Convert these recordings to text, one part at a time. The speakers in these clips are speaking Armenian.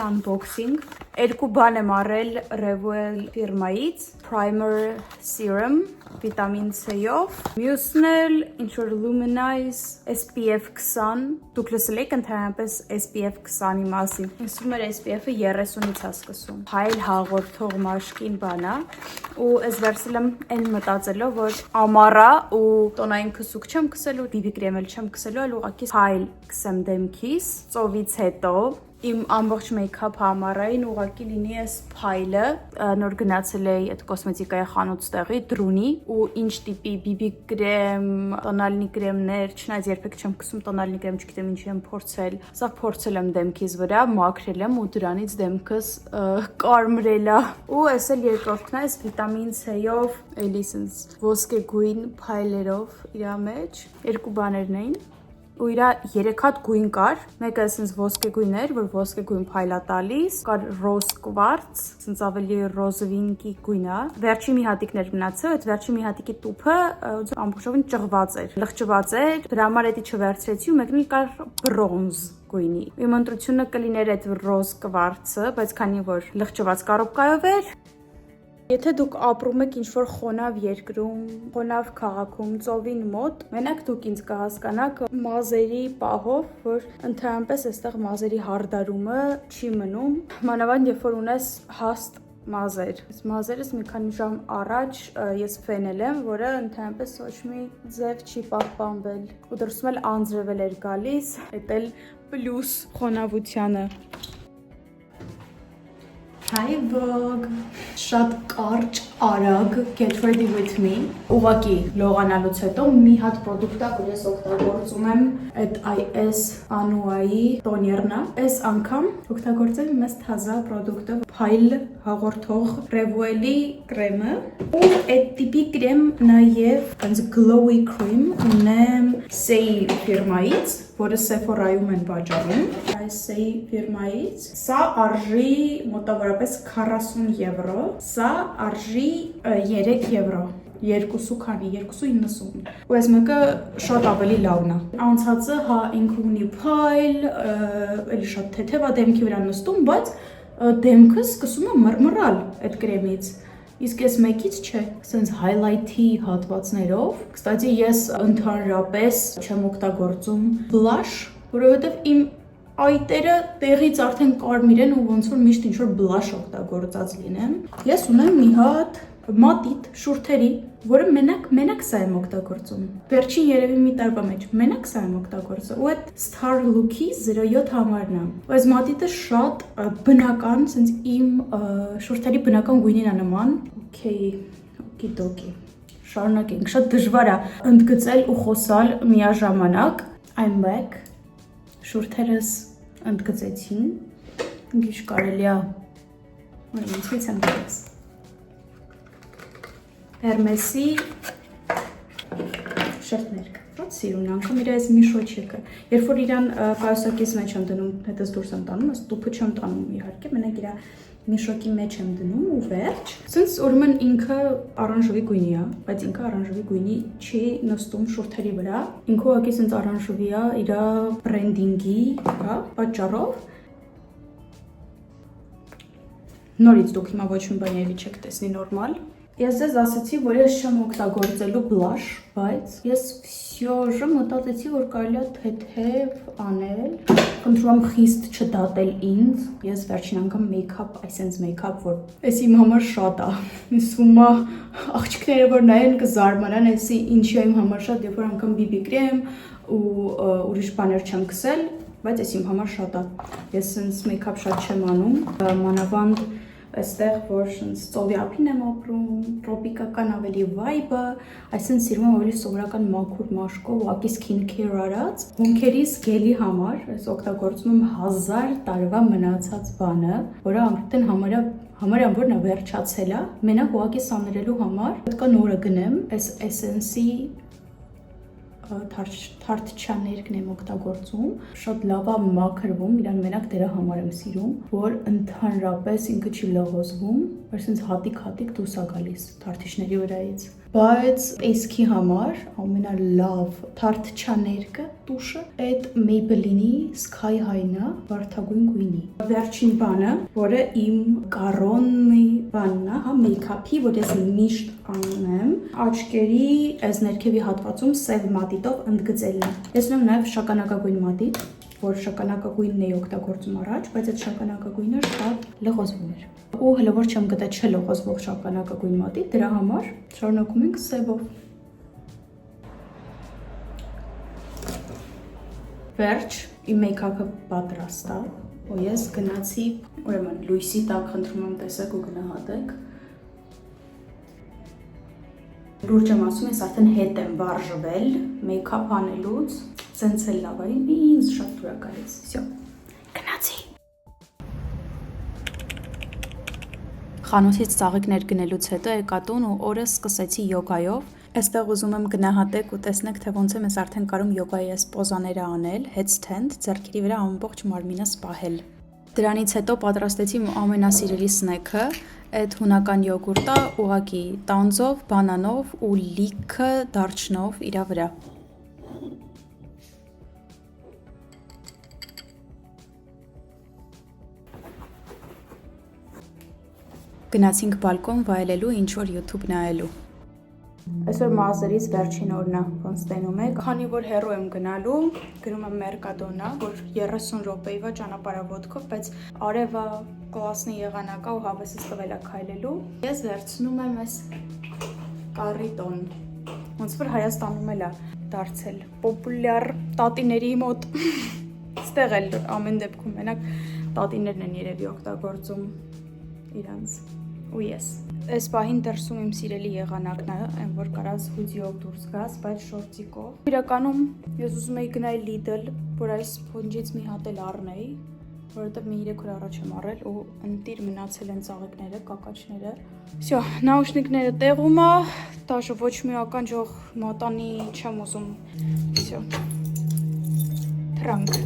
unboxing. Երկու բան եմ առել Revuel ֆիրմայից, primer serum, վիտամին C-ով, մյուսն էլ ինչ-որ Luminize SPF 20, դուք լսել եք ընդհանրապես SPF 20-ի մասին, ինձ էր SPF-ը 30-ից հասկսում, հայլ հաղորդող մաշկին բանա, ու ես վերցել եմ այն մտածելով, որ ամառա ու տոնային քսուկ չեմ քսելու, BB կրեմ էլ չեմ քսելու, այլ ուղղակի հայլ քսեմ դեմքիս, ծովից հետո իմ ամբողջ մեյքափ համարային ուղղակի լինի այս փայլը, նոր գնացել էի այդ կոսմետիկայի խանութ տեղի Druni ու ինչ տիպի BB կրեմ, տոնալնի կրեմներ, չնայած երբեք չեմ քսում տոնալնի կրեմ, չգիտեմ ինչի եմ փորձել, սա փորձել եմ դեմքիս վրա, մաքրել եմ ու դրանից դեմքս կարմրել է։ Ու այս էլ երկրորդն է, այս վիտամին C-ով, էլի sense ոսկեգույն փայլերով իր մեջ, երկու բաներն էին։ Ու իրա 3 հատ գույն կար, մեկը ասենց ոսկեգույն էր, որ ոսկեգույն փայլա տալիս, կար ռոզ կվարց, ասենց ավելի ռոզվինկի գույն է։ Վերջի մի հատիկներ մնացել, այդ վերջի մի հատիկի տուփը ամբողջովին ճղված էր, լղճված էր, դրա համար էդի չվերցրեցի ու մեկն էլ կար բրոնզ գույնի։ Իմ ընտրությունը կլիներ այդ ռոզ կվարցը, բայց քանի որ լղճված կարոպկայով էր, եթե դուք ապրում եք ինչ-որ խոնավ երկրում, խոնավ քաղաքում, ծովին մոտ, մենակ դուք ինձ կհասկանաք մազերի պահով, որ ընդհանրապես այստեղ մազերի հարդարումը չի մնում, մանավանդ երբ որ ունես հաստ մազեր։ Այս մազերս մի քանի ժամ առաջ ես ֆենել եմ, որը ընդհանրապես ոչ մի ձև չի պահպանվել։ Ու դրսում էլ անձրևել էր գալիս, այդ էլ պլյուս խոնավությանը։ Hi Vogue, շատ կարճ արագ get ready with me, ուղղակի լողանալուց հետո մի հատ պրոդուկտ է, որ ես օգտագործում եմ այդ IS Anua-ի տոներն է, այս անգամ օգտագործել եմ այս թազա պրոդուկտը, փայլ հաղորդող Revuel-ի կրեմը, ու այդ տիպի կրեմ նաև այնց glowy cream ունեմ Sei ֆիրմայից, որը Sephora-ում են վաճառում, այս Sei ֆիրմայից, սա արժի մոտավորապես 40 եվրո, սա արժի 3 եվրո, երկուսու քանի, 2.90, ու այս մեկը շատ ավելի լավն է, անցածը հա ինքը ունի փայլ, էլի շատ թեթև է դեմքի վրա նստում, բայց դեմքը սկսում է մռմռալ այդ կրեմից, իսկ այս մեկից չէ, սենց highlight-ի հատվածներով, կստացի ես ընդհանրապես չեմ օգտագործում blush, որովհետև իմ այտերը տեղից արդեն կարմիր են ու ոնց որ միշտ ինչ-որ բլաշ օգտագործած լինեմ։ Ես ունեմ մի հատ մատիտ շուրթերի, որը մենակ սա եմ օգտագործում։ Վերջին երևի մի տարվա մեջ մենակ սա եմ օգտագործում։ Ու այդ Star Look-ի 07 համարն է։ Ու այս մատիտը շատ բնական, sense իմ շուրթերի բնական գույնին է նման։ Okay, շարունակենք, շատ դժվար է ընդգծել ու խոսալ միաժամանակ։ I'm back։ Շուրթերս ընդգծեցին, ինչ կարելի է, ինձ եմ դրես, Hermes-ի շերտներ, շատ սիրուն, անգամ իր այս միշոչիկը, երբ որ իրան պայուսակիս մեջ եմ դնում, հետս դուրս եմ տանում, ես տուփը չեմ տանում իհարկե, մենակ իրա միշոկի մեջ եմ դնում ու վերջ, սենց ուրեմն ինքը արանժևի գույնի է, բայց ինքը արանժևի գույնի չի նստում շուրթերի վրա, ինքը ուղղակի սենց արանժևի է իր բրենդինգի պատճառով, նորից դուք հիմա ոչ մի բան երևի չեք տեսնի նորմալ, ես ձեզ ասացի, որ ես չեմ օգտագործելու բլաշ, բայց ես всё մտածեցի, որ կարելի է թեթև անել, խնդրում եմ խիստ չդատել ինձ, ես վերջին անգամ մեյքափ, այսենց մեյքափ, որ այս իմ համար շատ է, իսում է աղջիկները, որ նայեն կզարմանան, այսի ինչի է իմ համար շատ, երբ որ անգամ BB կրեմ ու ուրիշ բաներ չեմ քսել, բայց այս իմ համար շատ է, ես սենց մեյքափ շատ չեմ անում, մանավանդ այստեղ, որ ծովի ափին եմ ապրում, տրոպիկական ավելի վայբը, այսինքն սիրում եմ ավելի սովորական մաքուր մաշկով, ուղղակի skin care արած, հոնքերիս գելի համար, ես օգտագործում եմ 1000 տարվա մնացած բանը, որը արդեն համարյա որն է վերջացել է, մենակ ուղղակի սաներելու համար, պետք է նորը գնեմ, այս Essence-ի թարթչաներկն եմ օգտագործում, շատ լավ է մաքրվում, իրան մենակ դրա համար եմ սիրում, որ ընդհանրապես ինքը չի լողոզվում, որ sense հատիկ դուրս է գալիս թարթիչների վրայից։ Բայց տեսքի համար ամենալավ թարթչաներկը տուշը այդ Maybelline-ի Sky High-ն է, վարդագույն գույնի։ Վերջին բանը, որը իմ կարոնի բանն է, հա, մեյքափի, որ ես միշտ անեմ, աչքերի այս ներքևի հատվածում սև մատիտով ընդգծելն է։ Ես ունեմ նաև շագանակագույն մատիտ, որ շագանակագույնն էի օգտագործում առաջ, բայց այդ շագանակագույնը շատ լղոզվում էր։ Ու հələ որ չեմ գտա չլղոզվող շագանակագույն մատիտ, դրա համար շարունակում ենք սևով։ Վերջ, իմ մեյքափը պատրաստ է, ու ես գնացի, ուրեմն լույսի տակ խնդրում եմ տեսեք ու գնահատեք։ Լուրջ եմ ասում, ես արդեն հետ եմ վարժվել մեյքափ անելուց, սենց էլ լավ է, ինձ շատ դուր է գալիս։ Всё, գնացի։ Խանութից ծաղիկներ գնելուց հետո եկա տուն ու օրը սկսեցի յոգայով։ Այստեղ ուզում եմ գնահատեք ու տեսնեք, թե ոնց եմ ես արդեն կարում յոգայի այս պոզաները անել, headstand, ձեռքերի վրա ամբողջ մարմինս պահել։ Դրանից հետո պատրաստեցի իմ ամենասիրելի սնեքը, այդ հունական յոգուրտը ուղղակի տանձով, բանանով ու լիքը դարչնով իրա վրա։ Գնացինք բալկոն վայելելու, ինչ-որ YouTube նայելու։ Այսօր մազերից վերջին օրն է, ոնց տենում եք։ Քանի որ հեռու եմ գնալու, գնում եմ Մերկադոնա, որ 30 րոպեվա ճանապարհավոտքով, բայց արևը կլասնի եղանակ է ու հավեսս տվել է քայլելու։ Ես վերցնում եմ այս կարրիտոն, ոնց որ Հայաստանում էլ է դարձել պոպուլյար տատիների մոտ։ Ստեղ էլ ամեն դեպքում մենակ տատիներն են երևի օգտագործում իրանց։ Ու ես այս պահին դրսում իմ սիրելի եղանակն է, այն որ կարաս հուդիով դուրս գաս, բայց շորտիկով։ Իրականում ես ուզում էի գնալ Lidl, որ այս փոնջից մի հատ էլ առնեի, որովհետև մի 3 օր առաջ եմ առել ու ընտիր մնացել են ծաղիկները, կակաչները։ Всё, նաուշնիկները տեղում է, դաշը ոչ մի ականջող մատանի չեմ ուզում։ Всё։ Թրանկ։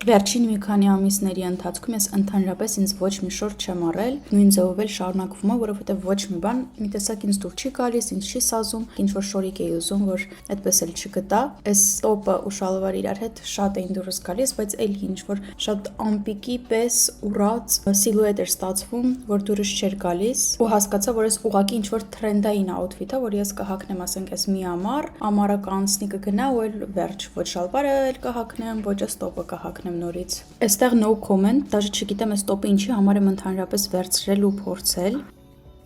Վերջին մի քանի ամիսների ընթացքում ես ընդհանրապես ինձ ոչ մի շորտ չեմ առել, նույն ձևով էլ շարունակվում է, որովհետև ոչ մի բան մի տեսակ ինձ դուր չի գալիս, ինձ չի սազում, ինչ որ շորիկ էի ուզում, որ այդպես էլ չգտա։ Այս տոպը ու շալվարը իրար հետ շատ էին դուրս գալիս, բայց էլ ինչ որ շատ ամպիկի պես ուռած սիլուետ էր ստացվում, որ դուրս չէր գալիս, ու հասկացա, որ այս ուղակի ինչ որ թրենդային աութֆիթ է, որ ես կհագնեմ, ասենք, այս մի ամառը կանցնի կգնա ու էլ վերջ, ոչ շալվարը էլ կհագնեմ, ոչ այս տոպը կհագնեմ նորից։ Այստեղ no comment, даже չգիտեմ այս տոպը ինչի համար եմ ընդհանրապես վերցրել ու փորձել։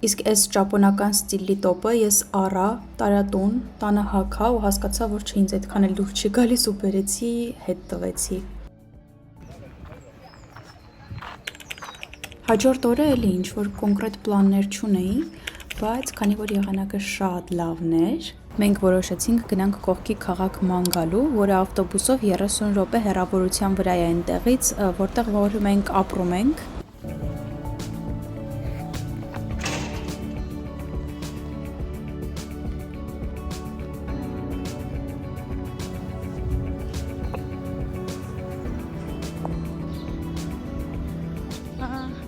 Իսկ այս ճապոնական ստիլի տոպը ես առա, տարատուն, տանը հագա ու հասկացա, որ չէ ինձ այդքան էլ դուր չի գալիս ու բերեցի, հետ տվեցի։ Հաջորդ օրը էլի ինչ որ կոնկրետ պլաններ չունեի, բայց քանի որ եղանակը շատ լավն էր, մենք որոշեցինք գնանք կողքի քաղաք Մանգալու, որը ավտոբուսով 30 րոպե հեռավորության վրա է այնտեղից, որտեղ որ մենք ապրում ենք։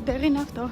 Դեղին ավտո։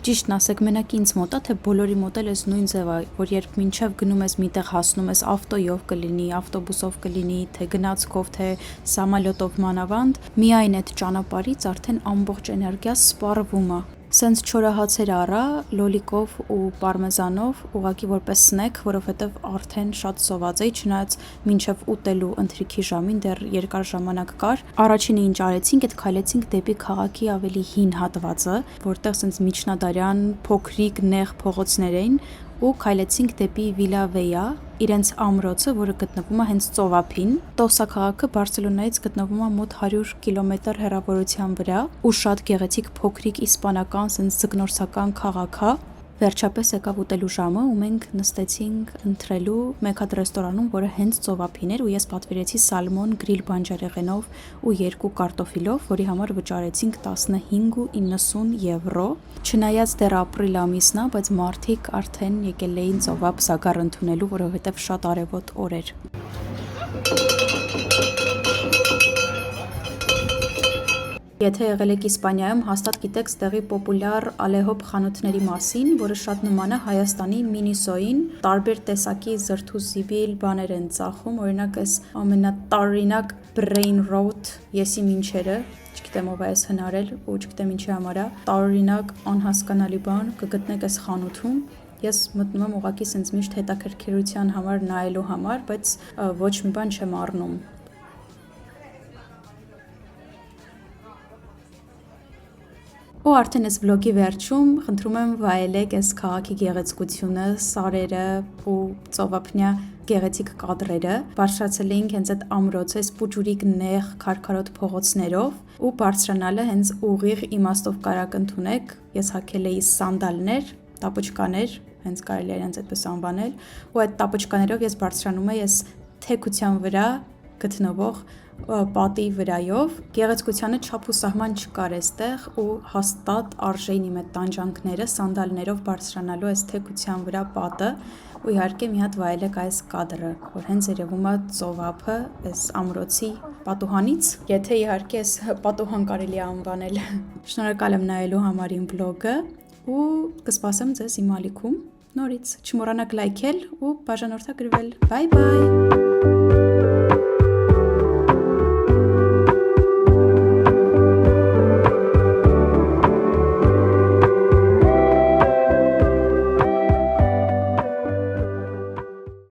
Ճիշտն ասեք, մենակ ինձ մոտ է, թե բոլորի մոտ էլ էս նույն ձև է, որ երբ մինչև գնում ես միտեղ հասնում ես ավտոյով կլինի, ավտոբուսով կլինի, թե գնացքով, թե սամալյոտով մանավանդ, միայն այդ ճանապարհից արդեն ամբողջ էներգիա սպառվում է։ Սենց չորահացեր առա, լոլիկով ու պարմեզանով, ուղղակի որպես սնեք, որովհետև արդեն շատ սոված էի, չնայած մինչև ուտելու ընթրիքի ժամին դեռ երկար ժամանակ կար։ Առաջինը ինչ արեցինք, այդ քայլեցինք դեպի քաղաքի ավելի հին հատվածը, որտեղ սենց միջնադարյան փոքրիկ նեղ փողոցներ էին, ու քայլեցինք դեպի Վիլա Վեյա, իրենց ամրոցը, որը գտնվում է հենց ծովափին։ Տոսա քաղաքը Բարսելոնայից գտնվում է մոտ 100 կիլոմետր հեռավորության վրա ու շատ գեղեցիկ փոքրիկ իսպանական սենց ձկնորսական քաղաք է։ Վերջապես եկավ ուտելու ժամը ու մենք նստեցինք ընթրելու մեկ հատ ռեստորանում, որը հենց ծովափին էր ու ես պատվիրեցի սալմոն գրիլ բանջարեղենով ու 2 կարտոֆիլով, որի համար վճարեցինք 15.90 եվրո։ Չնայած դեռ ապրիլ ամիսն է, բայց մարդիկ արդեն եկել էին ծովափ Զագար ընդունելու, որովհետև շատ արևոտ օր էր։ Եթե եղել եք Իսպանիայում, հաստատ գիտեք ստեղի պոպուլյար ալեհոբ խանութների մասին, որը շատ նման է Հայաստանի մինիսոյին, տարբեր տեսակի զրթուզիբիլ բաներ են ծախում, օրինակ այս ամենատարօրինակ brain rot եսի մինչերը, չգիտեմ ով է այս հնարել ու չգիտեմ ինչի համար է, տարօրինակ անհասկանալի բան կգտնեք այս խանութում։ Ես մտնում եմ ուղղակի սենց միշտ հետաքրքրության համար նայելու համար, բայց ոչ մի բան չեմ առնում։ Ու արդեն այս վլոգի վերջում խնդրում եմ վայելեք այս քաղաքի գեղեցկությունը, սարերը ու ծովափնյա գեղեցիկ կադրերը։ Բարձրացել էինք հենց այդ ամրոցը, այս պուջուրիկ նեղ քարքարոտ փողոցներով ու բարձրանալը հենց ուղիղ իմաստով կարաք ընդունեք։ Ես հագել էի սանդալներ, տապուչկաներ, հենց կարելի է իրենց այդպես անվանել, ու այդ տապուչկաներով ես բարձրանում էի այս թեքության վրա գտնվող պատի վրայով, գեղեցկությանը չափ ու սահման չկար այստեղ ու հաստատ արժեին իմ այդ տանջանքները սանդալներով բարձրանալու այս թեքության վրա պատը ու իհարկե մի հատ վայելեք այս կադրը, որ հենց երևում է ծովափը այս ամրոցի պատուհանից, եթե իհարկե այս պատուհան կարելի է անվանել։ Շնորհակալ եմ նայելու համար իմ վլոգը ու կսպասեմ ձեզ իմ ալիքում նորից։ Չմոռանաք լայքել ու բաժանորդագրվել։ Բայ բայ։